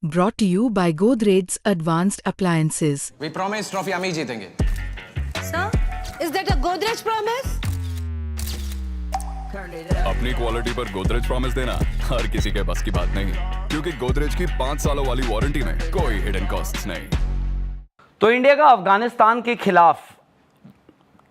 Brought to you by Godrej's Advanced Appliances. We promise trophy हम ही जीतेंगे. Sir, is that a Godrej promise? अपनी quality पर Godrej promise देना हर किसी के बस की बात नहीं, क्योंकि गोदरेज की 5 सालों वाली वारंटी में कोई हिडन कॉस्ट्स नहीं. तो इंडिया का अफगानिस्तान के खिलाफ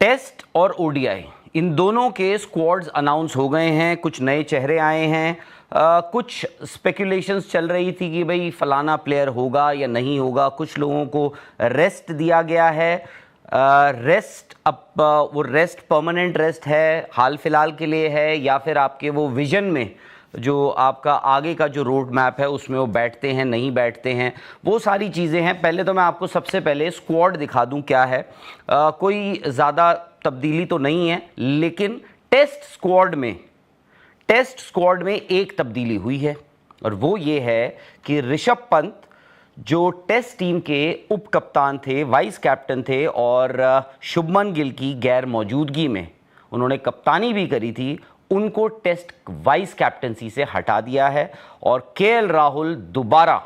टेस्ट और ओडीआई इन दोनों के स्क्वाड्स अनाउंस हो गए हैं. कुछ नए चेहरे आए हैं. कुछ स्पेकुलेशंस चल रही थी कि भाई फलाना प्लेयर होगा या नहीं होगा. कुछ लोगों को रेस्ट दिया गया है. रेस्ट अब वो रेस्ट परमानेंट रेस्ट है, हाल फिलहाल के लिए है, या फिर आपके वो विजन में जो आपका आगे का जो रोड मैप है उसमें वो बैठते हैं नहीं बैठते हैं, वो सारी चीज़ें हैं. पहले तो मैं आपको सबसे पहले स्क्वाड दिखा दूं क्या है. कोई ज़्यादा तब्दीली तो नहीं है, लेकिन टेस्ट स्क्वाड में एक तब्दीली हुई है, और वो ये है कि ऋषभ पंत जो टेस्ट टीम के उप कप्तान थे, वाइस कैप्टन थे, और शुभमन गिल की गैर मौजूदगी में उन्होंने कप्तानी भी करी थी, उनको टेस्ट वाइस कैप्टनसी से हटा दिया है. और केएल राहुल दोबारा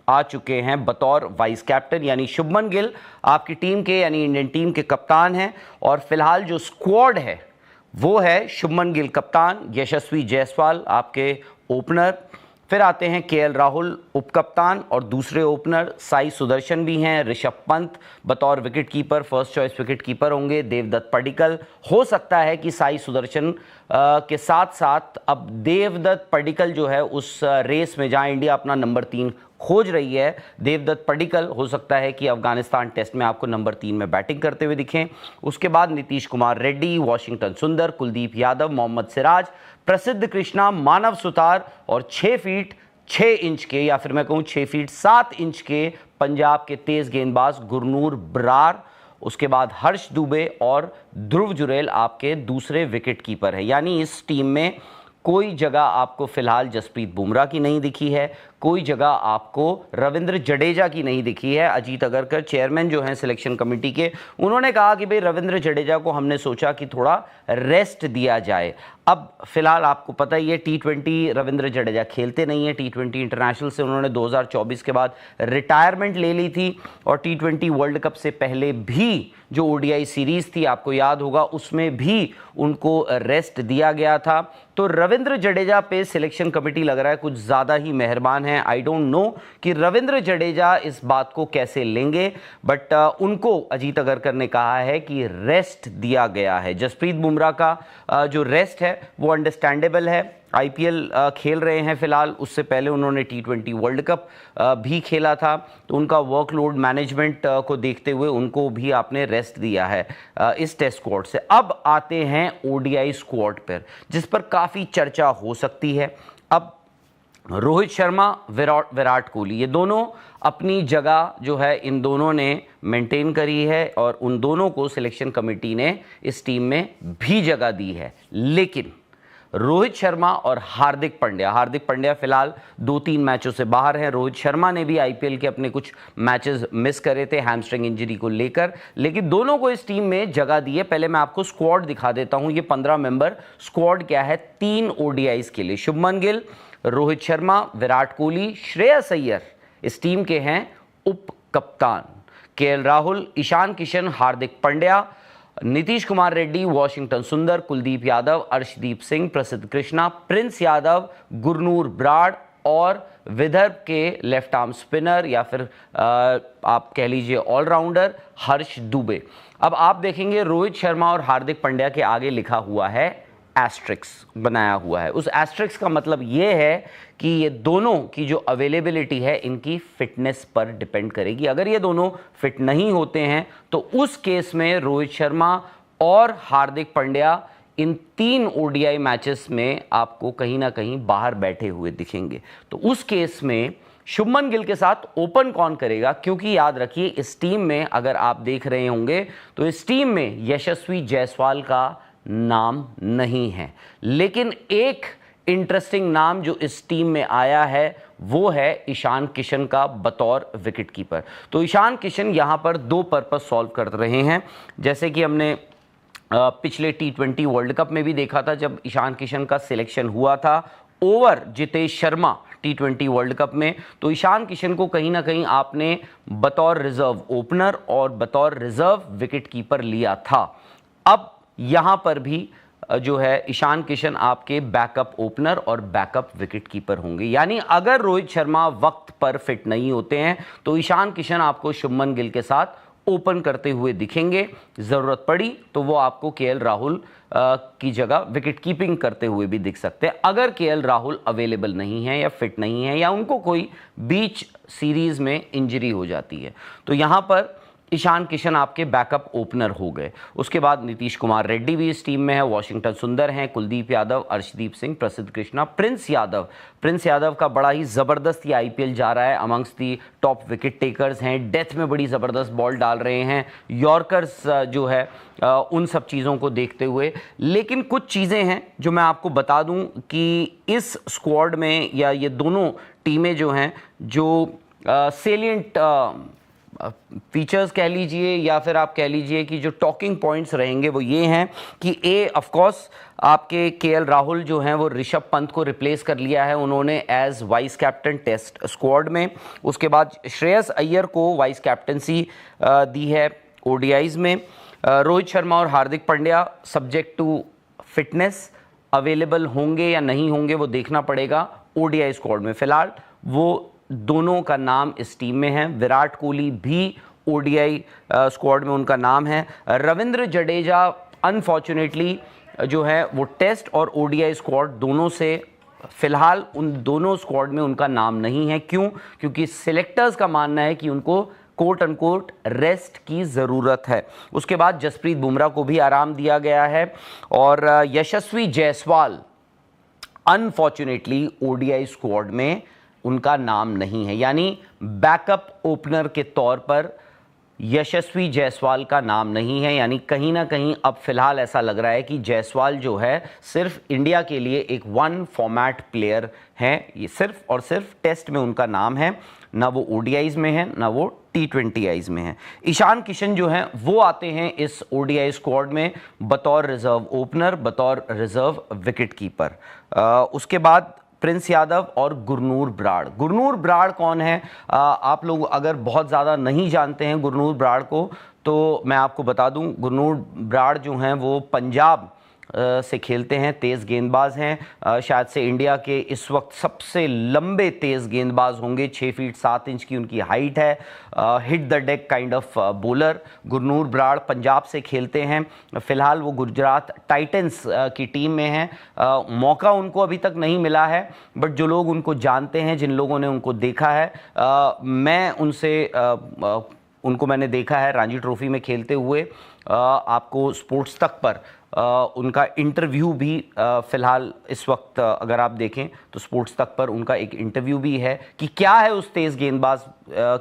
आ चुके हैं बतौर वाइस कैप्टन. यानी शुभमन गिल आपकी टीम के यानी इंडियन टीम के कप्तान हैं, और फिलहाल जो स्क्वाड है वो है शुभमन गिल कप्तान, यशस्वी जायसवाल आपके ओपनर, फिर आते हैं केएल राहुल उप कप्तान, और दूसरे ओपनर साई सुदर्शन भी हैं, ऋषभ पंत बतौर wicket keeper first choice wicket keeper होंगे, देवदत्त पडिक्कल. हो सकता है कि साई सुदर्शन के साथ साथ अब देवदत्त पडिक्कल जो है उस रेस में जहां इंडिया अपना नंबर 3 खोज रही है, देवदत्त पडिक्कल हो सकता है कि अफगानिस्तान टेस्ट में आपको नंबर 3 में बैटिंग करते हुए दिखें. उसके बाद नीतीश कुमार रेड्डी, वाशिंगटन सुंदर, कुलदीप यादव, मोहम्मद सिराज, प्रसिद्ध कृष्णा, मानव सुतार, और 6 फीट 6 इंच के, या फिर मैं कहूँ 6 फीट 7 इंच के पंजाब के तेज गेंदबाज गुरनूर बरार. उसके बाद हर्ष दुबे और ध्रुव जुरेल आपके दूसरे विकेट कीपर है. यानी इस टीम में कोई जगह आपको फिलहाल जसप्रीत बुमराह की नहीं दिखी है, कोई जगह आपको रविंद्र जडेजा की नहीं दिखी है. अजीत अगरकर चेयरमैन जो हैं सिलेक्शन कमेटी के, उन्होंने कहा कि भाई रविंद्र जडेजा को हमने सोचा कि थोड़ा रेस्ट दिया जाए. अब फिलहाल आपको पता ही है T20 रविंद्र जडेजा खेलते नहीं है. T20 इंटरनेशनल से उन्होंने 2024 के बाद रिटायरमेंट ले ली थी, और T20 वर्ल्ड कप से पहले भी जो ओडीआई सीरीज थी आपको याद होगा उसमें भी उनको रेस्ट दिया गया था. तो रविंद्र जडेजा पे सिलेक्शन कमेटी लग रहा है कुछ ज़्यादा ही मेहरबान है. आई डोंट नो कि रविंद्र जडेजा इस बात को कैसे लेंगे, बट उनको अजीत अगरकर ने कहा है कि रेस्ट दिया गया है. जसप्रीत बुमराह का जो रेस्ट है वो अंडरस्टैंडेबल है. आईपीएल खेल रहे हैं फिलहाल, उससे पहले उन्होंने T20 वर्ल्ड कप भी खेला था, तो उनका वर्कलोड मैनेजमेंट को देखते हुए उनको भी आपने रेस्ट दिया है इस टेस्ट स्क्वाड से. अब आते हैं ओडीआई स्क्वाड पर, जिस पर काफ़ी चर्चा हो सकती है. अब रोहित शर्मा, विराट कोहली, ये दोनों अपनी जगह जो है इन दोनों ने मेंटेन करी है, और उन दोनों को सिलेक्शन कमेटी ने इस टीम में भी जगह दी है. लेकिन रोहित शर्मा और हार्दिक पांड्या फिलहाल 2-3 मैचों से बाहर हैं. रोहित शर्मा ने भी आईपीएल के अपने कुछ मैचेस मिस करे थे हैमस्ट्रिंग इंजरी को लेकर, लेकिन दोनों को इस टीम में जगह दी है. पहले मैं आपको स्क्वाड दिखा देता हूं. ये 15 मेंबर स्क्वाड क्या है 3 ओडीआईज के लिए. शुभमन गिल, रोहित शर्मा, विराट कोहली, श्रेयस अय्यर इस टीम के हैं उप कप्तान. केएल राहुल, ईशान किशन, हार्दिक पांड्या, नीतीश कुमार रेड्डी, वाशिंगटन सुंदर, कुलदीप यादव, अर्शदीप सिंह, प्रसिद्ध कृष्णा, प्रिंस यादव, गुरनूर बराड़, और विदर्भ के लेफ्ट आर्म स्पिनर या फिर आप कह लीजिए ऑलराउंडर हर्ष दुबे. अब आप देखेंगे रोहित शर्मा और हार्दिक पांड्या के आगे लिखा हुआ है एस्ट्रिक्स बनाया हुआ है. उस एस्ट्रिक्स का मतलब ये है कि ये दोनों की जो अवेलेबिलिटी है इनकी फिटनेस पर डिपेंड करेगी. अगर ये दोनों फिट नहीं होते हैं तो उस केस में रोहित शर्मा और हार्दिक पांड्या इन 3 ओडीआई मैचेस में आपको कहीं ना कहीं बाहर बैठे हुए दिखेंगे. तो उस केस में शुभमन गिल के साथ ओपन कौन करेगा, क्योंकि याद रखिए इस टीम में अगर आप देख रहे होंगे तो इस टीम में यशस्वी जायसवाल का नाम नहीं है, लेकिन एक इंटरेस्टिंग नाम जो इस टीम में आया है वो है ईशान किशन का बतौर विकेट कीपर. तो ईशान किशन यहां पर 2 पर्पस सॉल्व कर रहे हैं. जैसे कि हमने पिछले T20 वर्ल्ड कप में भी देखा था, जब ईशान किशन का सिलेक्शन हुआ था, over Jitesh Sharma T20 world cup में, तो ईशान किशन को कहीं ना कहीं आपने बतौर रिजर्व ओपनर और बतौर रिजर्व विकेट कीपर लिया था। अब यहां पर भी जो है ईशान किशन आपके बैकअप ओपनर और बैकअप विकेट कीपर होंगे। यानी अगर रोहित शर्मा वक्त पर फिट नहीं होते हैं तो ईशान किशन आपको शुभमन गिल के साथ ओपन करते हुए दिखेंगे। जरूरत पड़ी तो वो आपको केएल राहुल की जगह विकेट कीपिंग करते हुए भी दिख सकते हैं, अगर केएल राहुल अवेलेबल नहीं है या फिट नहीं है या उनको कोई बीच सीरीज में इंजरी हो जाती है। तो यहां पर ईशान किशन आपके बैकअप ओपनर हो गए। उसके बाद नीतीश कुमार रेड्डी भी इस टीम में है, वॉशिंगटन सुंदर हैं, कुलदीप यादव, अर्शदीप सिंह, प्रसिद्ध कृष्णा, प्रिंस यादव का बड़ा ही ज़बरदस्त ये आईपीएल जा रहा है, अमंग्स दी टॉप विकेट टेकर्स हैं, डेथ में बड़ी ज़बरदस्त बॉल डाल रहे हैं, यॉर्कर्स जो है उन सब चीज़ों को देखते हुए। लेकिन कुछ चीज़ें हैं जो मैं आपको बता दूं कि इस स्क्वाड में या ये दोनों टीमें जो हैं जो सेलिएंट फीचर्स कह लीजिए या फिर आप कह लीजिए कि जो टॉकिंग पॉइंट्स रहेंगे वो ये हैं कि ऑफ कोर्स आपके केएल राहुल जो हैं वो ऋषभ पंत को रिप्लेस कर लिया है उन्होंने as vice captain test squad में। उसके बाद श्रेयस अय्यर को वाइस कैप्टनसी दी है ओडीआईज में। रोहित शर्मा और Hardik Pandya subject to fitness available होंगे या नहीं होंगे वो देखना पड़ेगा ओडीआई स्क्वाड में। फिलहाल वो दोनों का नाम इस टीम में है। विराट कोहली भी ओडीआई स्क्वाड में उनका नाम है। रविंद्र जडेजा अनफॉर्चुनेटली जो है वो टेस्ट और ओडीआई स्क्वाड दोनों से फिलहाल उन दोनों स्क्वाड में उनका नाम नहीं है। क्यों? क्योंकि सिलेक्टर्स का मानना है कि उनको कोट अनकोट रेस्ट की ज़रूरत है। उसके बाद जसप्रीत बुमराह को भी आराम दिया गया है और यशस्वी जायसवाल अनफॉर्चुनेटली ओडीआई स्क्वाड में उनका नाम नहीं है, यानी बैकअप ओपनर के तौर पर यशस्वी जायसवाल का नाम नहीं है। यानी कहीं ना कहीं अब फिलहाल ऐसा लग रहा है कि जायसवाल जो है सिर्फ इंडिया के लिए एक वन फॉर्मेट प्लेयर हैं, ये सिर्फ और सिर्फ टेस्ट में उनका नाम है, ना वो ओडीआईज में है ना वो T20 में है। ईशान किशन जो हैं वो आते हैं इस ओडीआई स्क्वाड में बतौर रिजर्व ओपनर, बतौर रिजर्व विकेट कीपर। उसके बाद प्रिंस यादव और गुरनूर ब्राड़ कौन है? आप लोग अगर बहुत ज़्यादा नहीं जानते हैं गुरनूर ब्राड़ को तो मैं आपको बता दूं, गुरनूर ब्राड़ जो हैं वो पंजाब से खेलते हैं, तेज़ गेंदबाज हैं, शायद से इंडिया के इस वक्त सबसे लंबे तेज़ गेंदबाज होंगे, 6 फीट 7 इंच की उनकी हाइट है, hit the deck kind of bowler. Gurnoor Brar Punjab से खेलते हैं, फिलहाल वो गुजरात टाइटंस की टीम में हैं। मौका उनको अभी तक नहीं मिला है, बट जो लोग उनको जानते हैं, जिन लोगों ने उनको देखा है, मैं उनको मैंने देखा है रणजी ट्रॉफी में खेलते हुए। आपको स्पोर्ट्स तक पर उनका इंटरव्यू भी फ़िलहाल इस वक्त अगर आप देखें तो स्पोर्ट्स तक पर उनका एक इंटरव्यू भी है कि क्या है उस तेज़ गेंदबाज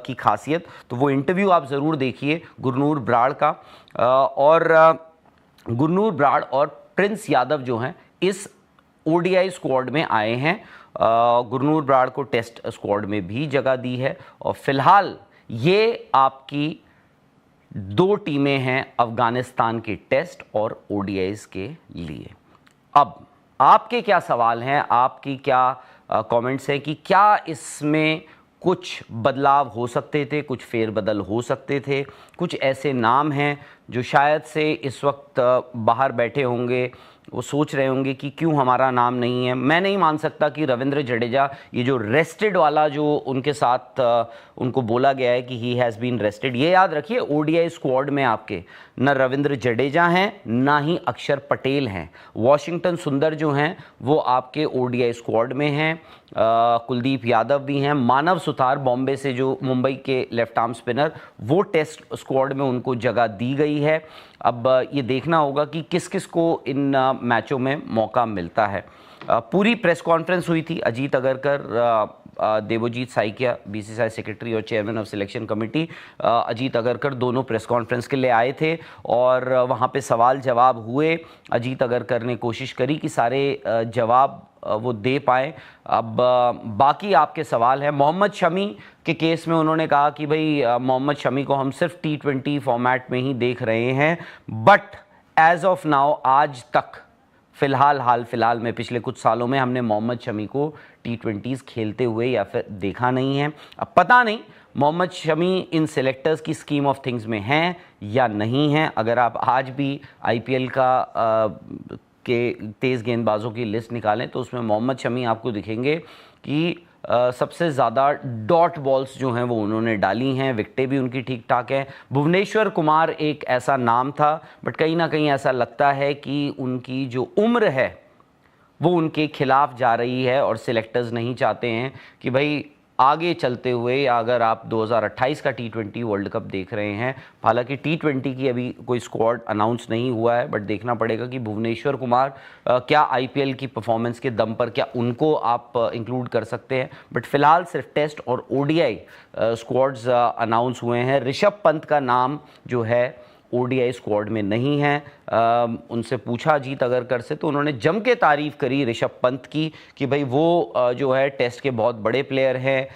की खासियत, तो वो इंटरव्यू आप ज़रूर देखिए गुरनूर ब्राड़ का। और गुरनूर ब्राड़ और प्रिंस यादव जो हैं इस ओडीआई स्क्वाड में आए हैं। गुरनूर ब्राड़ को टेस्ट स्क्वाड में भी जगह दी है और फिलहाल ये आपकी 2 टीमें हैं अफगानिस्तान के टेस्ट और ओडीआईज के लिए। अब आपके क्या सवाल हैं, आपकी क्या कमेंट्स हैं कि क्या इसमें कुछ बदलाव हो सकते थे, कुछ फेरबदल हो सकते थे, कुछ ऐसे नाम हैं जो शायद से इस वक्त बाहर बैठे होंगे, वो सोच रहे होंगे कि क्यों हमारा नाम नहीं है। मैं नहीं मान सकता कि रविंद्र जडेजा, ये जो रेस्टेड वाला जो उनके साथ उनको बोला गया है कि ही हैज़ बीन रेस्टेड, ये याद रखिए ओडीआई स्क्वाड में आपके न रविंद्र जडेजा हैं ना ही अक्षर पटेल हैं। वॉशिंगटन सुंदर जो हैं वो आपके ओडीआई स्क्वाड में हैं, कुलदीप यादव भी हैं, मानव सुतार बॉम्बे से जो मुंबई के लेफ्ट आर्म स्पिनर, वो टेस्ट स्क्वाड में उनको जगह दी गई है। अब ये देखना होगा कि किस किस को इन मैचों में मौका मिलता है। पूरी प्रेस कॉन्फ्रेंस हुई थी, अजीत अगरकर, देवोजीत साइकिया बीसीसीआई सेक्रेटरी और chairman of selection committee, Ajit Agarkar दोनों प्रेस कॉन्फ्रेंस के लिए आए थे और वहाँ पे सवाल जवाब हुए। अजीत अगरकर ने कोशिश करी कि सारे जवाब वो दे पाएँ। अब बाकी आपके सवाल हैं। मोहम्मद शमी के केस में उन्होंने कहा कि भाई मोहम्मद शमी को हम सिर्फ T20 फॉर्मेट में ही देख रहे हैं, बट एज ऑफ नाउ आज तक हाल फिलहाल में पिछले कुछ सालों में हमने मोहम्मद शमी को T20s खेलते हुए या फिर देखा नहीं है। अब पता नहीं मोहम्मद शमी इन सिलेक्टर्स की स्कीम ऑफ थिंग्स में हैं या नहीं हैं। अगर आप आज भी IPL के तेज़ गेंदबाजों की लिस्ट निकालें तो उसमें मोहम्मद शमी आपको दिखेंगे कि सबसे ज़्यादा डॉट बॉल्स जो हैं वो उन्होंने डाली हैं, विकेटें भी उनकी ठीक ठाक हैं। भुवनेश्वर कुमार एक ऐसा नाम था, बट कहीं ना कहीं ऐसा लगता है कि उनकी जो उम्र है वो उनके खिलाफ जा रही है और सिलेक्टर्स नहीं चाहते हैं कि भाई आगे चलते हुए, या अगर आप 2028 का T20 वर्ल्ड कप देख रहे हैं, हालांकि T20 की अभी कोई स्क्वाड अनाउंस नहीं हुआ है, बट देखना पड़ेगा कि भुवनेश्वर कुमार क्या IPL की परफॉर्मेंस के दम पर क्या उनको आप इंक्लूड कर सकते हैं। बट फिलहाल सिर्फ टेस्ट और ODI स्क्वाड्स अनाउंस हुए हैं। ऋषभ पंत का नाम जो है ODI स्क्वाड में नहीं है। उनसे पूछा अजीत अगरकर से तो उन्होंने जम के तारीफ़ करी ऋषभ पंत की कि भाई वो जो है टेस्ट के बहुत बड़े प्लेयर हैं,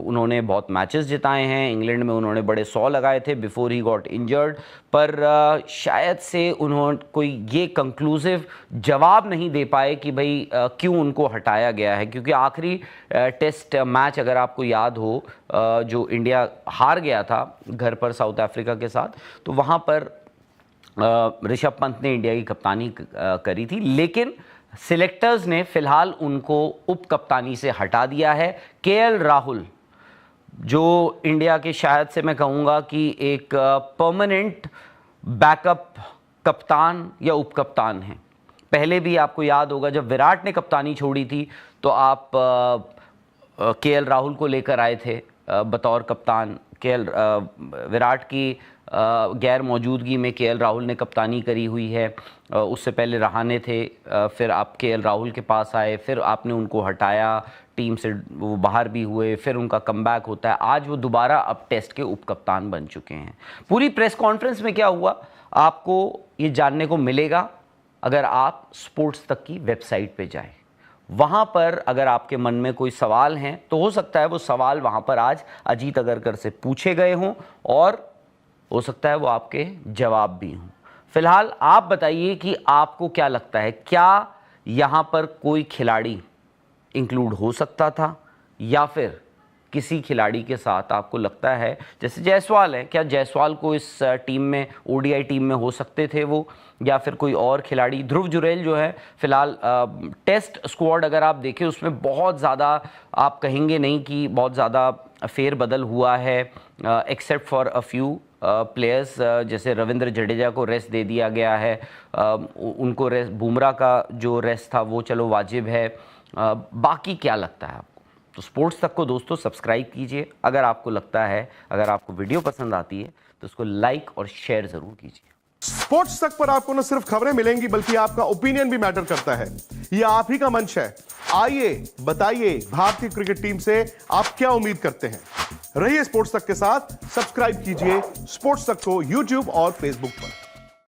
उन्होंने बहुत मैचेस जिताए हैं, इंग्लैंड में उन्होंने बड़े 100 लगाए थे बिफोर ही गॉट इंजर्ड, पर शायद से उन्होंने कोई ये कंक्लूसिव जवाब नहीं दे पाए कि भाई क्यों उनको हटाया गया है। क्योंकि आखिरी टेस्ट मैच अगर आपको याद हो जो इंडिया हार गया था घर पर साउथ अफ्रीका के साथ, तो वहाँ पर ऋषभ पंत ने इंडिया की कप्तानी करी थी, लेकिन सिलेक्टर्स ने फिलहाल उनको उप कप्तानी से हटा दिया है। KL राहुल जो इंडिया के शायद से मैं कहूँगा कि एक परमानेंट बैकअप कप्तान या उप कप्तान हैं। पहले भी आपको याद होगा जब विराट ने कप्तानी छोड़ी थी तो आप KL राहुल को लेकर आए थे बतौर कप्तान। विराट की गैर मौजूदगी में KL राहुल ने कप्तानी करी हुई है। उससे पहले रहाणे थे, फिर आप KL राहुल के पास आए, फिर आपने उनको हटाया, टीम से वो बाहर भी हुए, फिर उनका कमबैक होता है। आज वो दोबारा अब टेस्ट के उप कप्तान बन चुके हैं। पूरी प्रेस कॉन्फ्रेंस में क्या हुआ आपको ये जानने को मिलेगा अगर आप स्पोर्ट्स तक की वेबसाइट पे जाएं। वहाँ पर अगर आपके मन में कोई सवाल हैं तो हो सकता है वो सवाल वहाँ पर आज अजीत अगरकर से पूछे गए हों और हो सकता है वो आपके जवाब भी हों। फिलहाल आप बताइए कि आपको क्या लगता है, क्या यहाँ पर कोई खिलाड़ी इंक्लूड हो सकता था या फिर किसी खिलाड़ी के साथ आपको लगता है, जैसे जायसवाल है, क्या जायसवाल को इस टीम में ODI टीम में हो सकते थे वो, या फिर कोई और खिलाड़ी। ध्रुव जुरैल जो है फिलहाल टेस्ट स्क्वाड अगर आप देखें उसमें बहुत ज़्यादा आप कहेंगे नहीं कि बहुत ज़्यादा फेरबदल हुआ है, except for a few players जैसे रविंद्र जडेजा को रेस्ट दे दिया गया है, उनको रेस्ट, बुमराह का जो रेस्ट था वो चलो वाजिब है। बाकी क्या लगता है आपको? तो स्पोर्ट्स तक को दोस्तों सब्सक्राइब कीजिए अगर आपको लगता है, अगर आपको वीडियो पसंद आती है तो उसको लाइक और शेयर जरूर कीजिए। स्पोर्ट्स तक पर आपको न सिर्फ खबरें मिलेंगी बल्कि आपका ओपिनियन भी मैटर करता है। यह आप ही का मंच है। आइए बताइए भारतीय क्रिकेट टीम से आप क्या उम्मीद करते हैं। रहिए स्पोर्ट्स तक के साथ, सब्सक्राइब कीजिए स्पोर्ट्स तक को YouTube और Facebook पर।